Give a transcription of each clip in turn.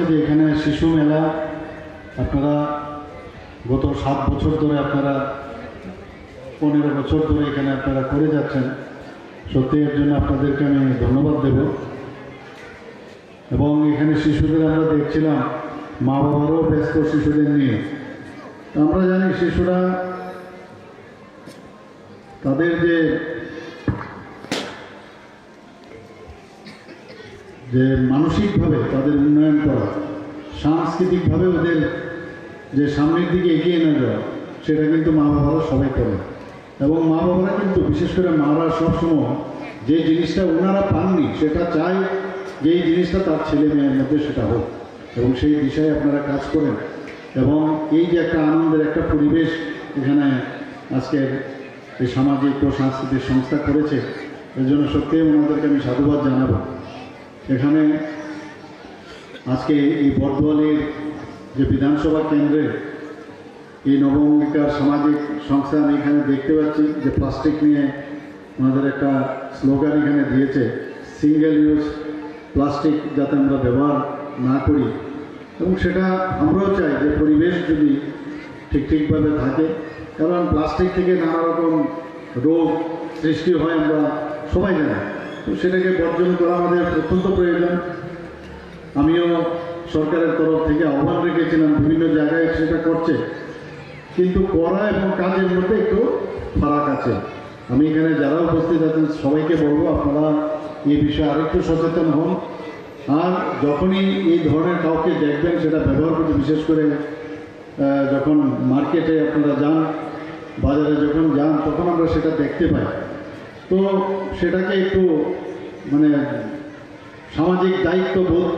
যে এখানে শিশু মেলা আপনারা গত 7 বছর ধরে, আপনারা 15 বছর ধরে এখানে আপনারা করে যাচ্ছেন। সত্যি এর জন্য আপনাদেরকে আমি ধন্যবাদ দেব। এবং এখানে শিশুদের আমরা দেখছিলাম, মা বাবারও ব্যস্ত শিশুদের নিয়ে। আমরা জানি শিশুরা তাদের যে মানসিকভাবে তাদের উন্নয়ন করা, সাংস্কৃতিকভাবে ওদের যে সামনের দিকে এগিয়ে নিয়ে যাওয়া, সেটা কিন্তু মা বাবারা সবাই করে। এবং মা বাবারা কিন্তু বিশেষ করে মারা সবসময় যে জিনিসটা ওনারা পাননি সেটা চায়, যে এই জিনিসটা তার ছেলে মেয়ের মধ্যে সেটা হোক, এবং সেই বিষয়ে আপনারা কাজ করেন। এবং এই যে একটা আনন্দের একটা পরিবেশ এখানে আজকের এই সামাজিক ও সাংস্কৃতিক সংস্থা করেছে, এর জন্য সত্যিই ওনাদেরকে আমি সাধুবাদ জানাবো। এখানে আজকে এই বটদোয়ালির যে বিধানসভা কেন্দ্রে এই নবঙ্গিকার সামাজিক সংস্থা, আমি এখানে দেখতে পাচ্ছি যে প্লাস্টিক নিয়ে ওনাদের একটা স্লোগান এখানে দিয়েছে, সিঙ্গেল ইউজ প্লাস্টিক যাতে আমরা ব্যবহার না করি। এবং সেটা আমরাও চাই যে পরিবেশ যদি ঠিকভাবে থাকে, কারণ প্লাস্টিক থেকে নানা রকম রোগ সৃষ্টি হয় আমরা সবাই জানি। তো সেটাকে বর্জন করা আমাদের অত্যন্ত প্রয়োজন। আমিও সরকারের তরফ থেকে আহ্বান রেখেছিলাম, বিভিন্ন জায়গায় সেটা করছে, কিন্তু করা এবং কাজের মধ্যে একটু ফারাক আছে। আমি এখানে যারা উপস্থিত আছেন সবাইকে বলবো, আপনারা এই বিষয়ে আরেকটু সচেতন হন। আর যখনই এই ধরনের কাউকে দেখবেন সেটা ব্যবহার করতে, বিশেষ করে যখন মার্কেটে আপনারা যান, বাজারে যখন যান, তখন আমরা সেটা দেখতে পাই। তো সেটাকে একটু মানে সামাজিক দায়িত্ববোধ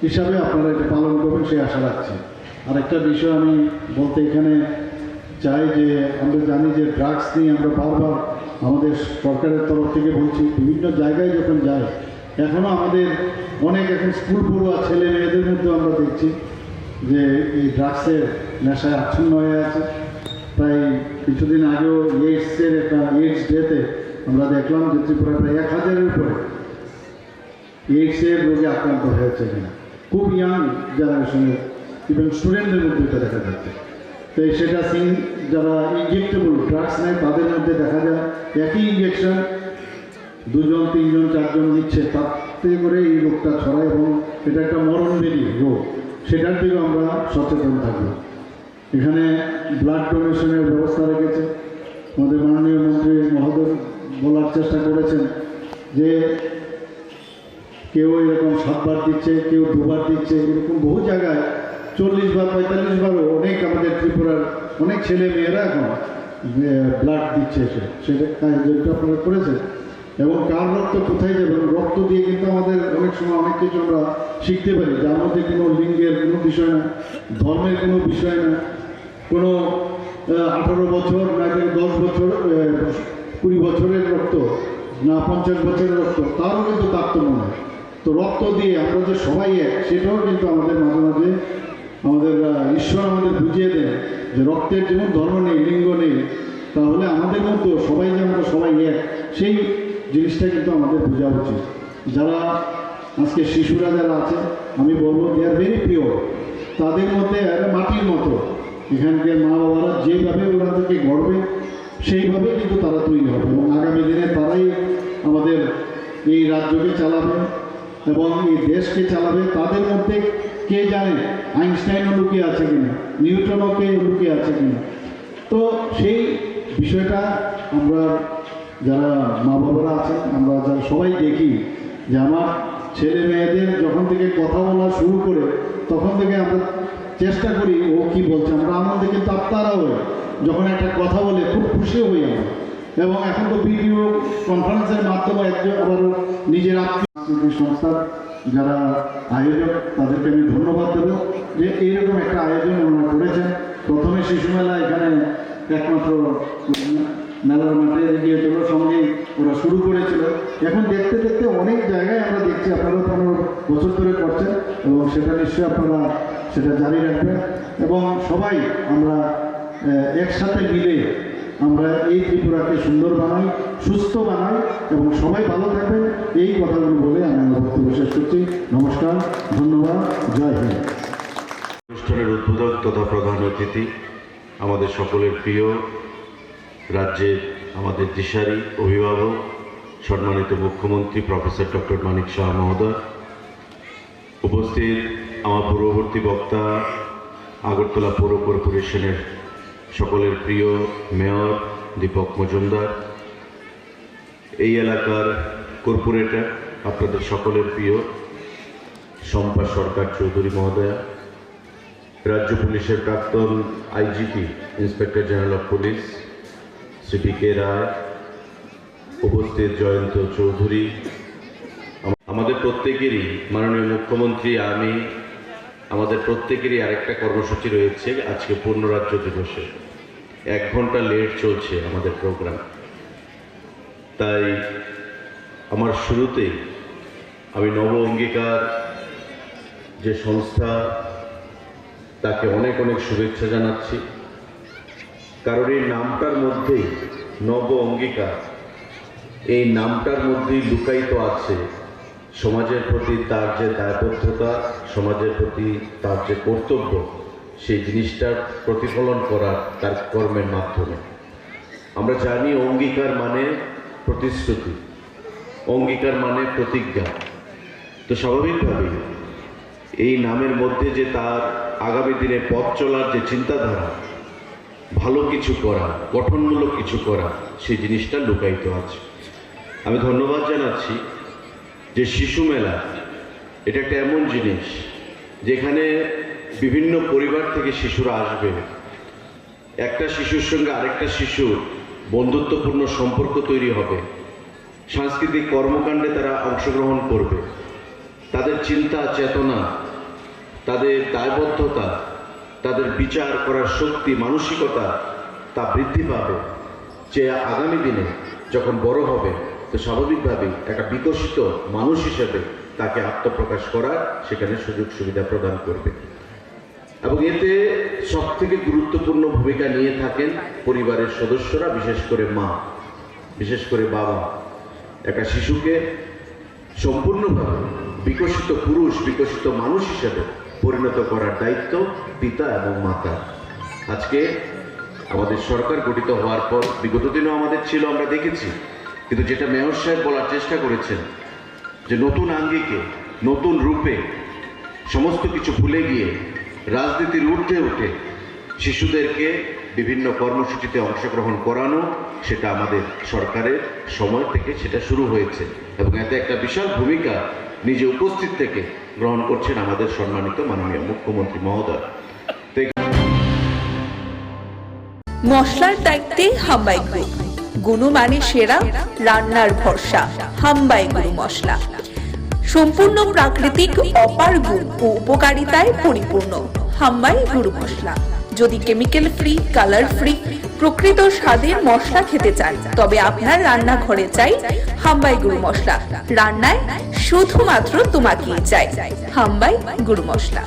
হিসাবে আপনারা এটা পালন করবেন, সেই আশা রাখছি। আর একটা বিষয় আমি বলতে এখানে চাই যে আমরা জানি যে ড্রাগস নিয়ে আমরা বারবার আমাদের সরকারের তরফ থেকে বলছি, বিভিন্ন জায়গায় যখন যাই, এখনও আমাদের অনেক এখন স্কুল পড়ুয়া ছেলে মেয়েদের মধ্যে আমরা দেখছি যে এই ড্রাগসের নেশায় আচ্ছন্ন হয়ে আছে। প্রায় কিছুদিন আগেও এইডসের একটা এইডস ডেতে আমরা দেখলাম যে ত্রিপুরা প্রায় 1000-এর উপরে এইডসের রোগে আক্রান্ত হয়েছে কিনা, খুব ইয়াং জেনারেশনের, ইভেন স্টুডেন্টদের মধ্যে এটা দেখা যাচ্ছে। তো সেটা যারা ইনজেক্টেবল ড্রাগস নেয় তাদের মধ্যে দেখা যায় একই ইঞ্জেকশন 2 জন 3 জন 4 জন নিচ্ছে, তাতে করে এই রোগটা ছড়ায় এবং এটা একটা মরণবেদী রোগ। সেটার দিকেও আমরা সচেতন থাকব। এখানে ব্লাড ডোনেশনের ব্যবস্থা রেখেছে আমাদের মাননীয় মন্ত্রী মহোদয়, বলার চেষ্টা করেছেন যে কেউ এরকম 7 বার দিচ্ছে, কেউ 2 বার দিচ্ছে, এরকম বহু জায়গায় 40 বার 45 বারও অনেক আমাদের ত্রিপুরার অনেক ছেলে মেয়েরা এখন ব্লাড দিচ্ছে। সেটা কাজটা আপনারা করেছেন। এবং কার রক্ত কোথায় যাবে, রক্ত দিয়ে কিন্তু আমাদের অনেক সময় অনেক কিছু আমরা শিখতে পারি, যার মধ্যে কোনো লিঙ্গের কোনো বিষয় না, ধর্মের কোনো বিষয় না, কোনো 18 বছর না 10 বছর 20 বছরের রক্ত না 50 বছরের রক্ত, তারও কিন্তু তারতম্য নয়। তো রক্ত দিয়ে আমরা যে সবাই এক, সেটাও কিন্তু আমাদের মাঝে মাঝে আমাদের ঈশ্বর আমাদের বুঝিয়ে দেয় যে রক্তের যেমন ধর্ম নেই, লিঙ্গ নেই, তাহলে আমাদের মধ্যেও সবাই যে আমরা সবাই এক, সেই জিনিসটা কিন্তু আমাদের বোঝা উচিত। যারা আজকে শিশুরা যারা আছে, আমি বলবো দে আর ভেরি পিওর, তাদের মধ্যে মাটির মতো। এখানকার মা বাবারা যেভাবে ওনাদেরকে গড়বে সেইভাবে কিন্তু তারা তৈরি হবে, এবং আগামী দিনে তারাই আমাদের এই রাজ্যকে চালাবে এবং এই দেশকে চালাবে। তাদের মধ্যে কে জানে আইনস্টাইনও লুকিয়ে আছে কিনা, নিউটনও কে লুকিয়ে আছে কিনা। তো সেই বিষয়টা আমরা যারা মা বাবারা আছেন, আমরা যারা সবাই দেখি যে আমার ছেলে মেয়েদের যখন থেকে কথা বলা শুরু করে তখন থেকে আমরা চেষ্টা করি ও কি বলছে, আমরা আনন্দে কিন্তু আত্মারা হই যখন একটা কথা বলে, খুব খুশি হই আমরা। এবং এখন তো ভিডিও কনফারেন্সের মাধ্যমে একজন আবার নিজের আত্মীয় সংস্থার যারা আয়োজক, তাদেরকে আমি ধন্যবাদ দেবো যে এইরকম একটা আয়োজন ওনারা করেছেন। প্রথমে শিশু মেলা এখানে একমাত্র মেলার মাঠে গিয়ে তোলার সঙ্গে ওরা শুরু করেছিল। এখন দেখতে দেখতে অনেক জায়গায় আমরা দেখছি, আপনারা 15 বছর ধরে করছেন, এবং সেটা নিশ্চয়ই আপনারা সেটা জারি রাখবেন। এবং সবাই আমরা একসাথে মিলে আমরা এই ত্রিপুরাকে সুন্দর বানাই, সুস্থ বানাই এবং সবাই ভালো থাকবেন। এই কথাগুলো বলে আমি আমার বক্তব্য শেষ করছি। নমস্কার, ধন্যবাদ, জয় হিন্দ। অনুষ্ঠানের উদ্বোধক তথা প্রধান অতিথি, আমাদের সকলের প্রিয় রাজ্যের আমাদের দিশারি অভিভাবক, সম্মানিত মুখ্যমন্ত্রী প্রফেসর ডক্টর মানিক শাহ মহোদয়, উপস্থিত আমার পূর্ববর্তী বক্তা, আগরতলা পৌর কর্পোরেশনের সকলের প্রিয় মেয়র দীপক মজুমদার, এই এলাকার কর্পোরেটর আপনাদের সকলের প্রিয় শম্পা সরকার চৌধুরী মহোদয়া, রাজ্য পুলিশের প্রাক্তন IGP inspector general of police Shri P K Roy, উপস্থিত জয়ন্ত চৌধুরী, আমাদের প্রত্যেকেরই মাননীয় মুখ্যমন্ত্রী, আমি, আমাদের প্রত্যেকেরই আরেকটা কর্মসূচি রয়েছে আজকে পূর্ণরাজ্য দিবসে। 1 ঘন্টা লেট চলছে আমাদের প্রোগ্রাম, তাই আমার শুরুতেই আমি নব অঙ্গীকার যে সংস্থা, তাকে অনেক অনেক শুভেচ্ছা জানাচ্ছি। কারণ এই নামটার মধ্যেই নব অঙ্গীকার, এই নামটার মধ্যেই লুকায়িত আছে সমাজের প্রতি তার যে দায়বদ্ধতা, সমাজের প্রতি তার যে কর্তব্য, সেই জিনিসটার প্রতিফলন করার তার কর্মের মাধ্যমে। আমরা জানি অঙ্গীকার মানে প্রতিশ্রুতি, অঙ্গীকার মানে প্রতিজ্ঞা। তো স্বাভাবিকভাবেই এই নামের মধ্যে যে তার আগামী দিনে পথ চলার যে চিন্তাধারা, ভালো কিছু করা, গঠনমূলক কিছু করা, সেই জিনিসটা লুকায়িত আছে। আমি ধন্যবাদ জানাচ্ছি যে শিশু মেলা এটা একটা এমন জিনিস যেখানে বিভিন্ন পরিবার থেকে শিশুরা আসবে, একটা শিশুর সঙ্গে আরেকটা শিশুর বন্ধুত্বপূর্ণ সম্পর্ক তৈরি হবে, সাংস্কৃতিক কর্মকাণ্ডে তারা অংশগ্রহণ করবে, তাদের চিন্তা চেতনা, তাদের দায়বদ্ধতা, তাদের বিচার করার শক্তি, মানসিকতা তা বৃদ্ধি পাবে। যে আগামী দিনে যখন বড় হবে, তো স্বাভাবিকভাবেই একটা বিকশিত মানুষ হিসেবে তাকে আত্মপ্রকাশ করার সেখানে সুযোগ সুবিধা প্রদান করবে। এবং এতে সবথেকে গুরুত্বপূর্ণ ভূমিকা নিয়ে থাকেন পরিবারের সদস্যরা, বিশেষ করে মা, বিশেষ করে বাবা। একটা শিশুকে সম্পূর্ণভাবে বিকশিত পুরুষ, বিকশিত মানুষ হিসেবে পরিণত করার দায়িত্ব পিতা এবং মাতা। আজকে আমাদের সরকার গঠিত হওয়ার পর, বিগত দিনও আমাদের ছিল, আমরা দেখেছি, কিন্তু যেটা মেয়র সাহেব বলার চেষ্টা করেছেন যে নতুন আঙ্গিকে, নতুন রূপে সমস্ত কিছু ভুলে গিয়ে রাজনীতির ঊর্ধ্বে উঠে শিশুদেরকে বিভিন্ন কর্মসূচিতে অংশগ্রহণ করানো, সেটা আমাদের সরকারের সময় থেকে সেটা শুরু হয়েছে এবং এতে একটা বিশাল ভূমিকা নিজে উপস্থিত থেকে গ্রহণ করছেন আমাদের সম্মানিত মাননীয় মুখ্যমন্ত্রী মহোদয়। মশলার দায়িত্বে হাম্বাই গ্রুপ, গুণমানে সেরা, রান্নার ভরসা। হাম্বাই গুরু মশলা সম্পূর্ণ প্রাকৃতিক, অপার গুণ ও উপকারিতায় পরিপূর্ণ। হাম্বাই গুরু মশলা। যদি কেমিক্যাল ফ্রি, কালার ফ্রি, প্রকৃত স্বাদের মশলা খেতে চান, তবে আপনার রান্নাঘরে চাই হাম্বাই গুরু মশলা। রান্নায় শুধুমাত্র তোমাকেই চাই হাম্বাই গুরু মশলা।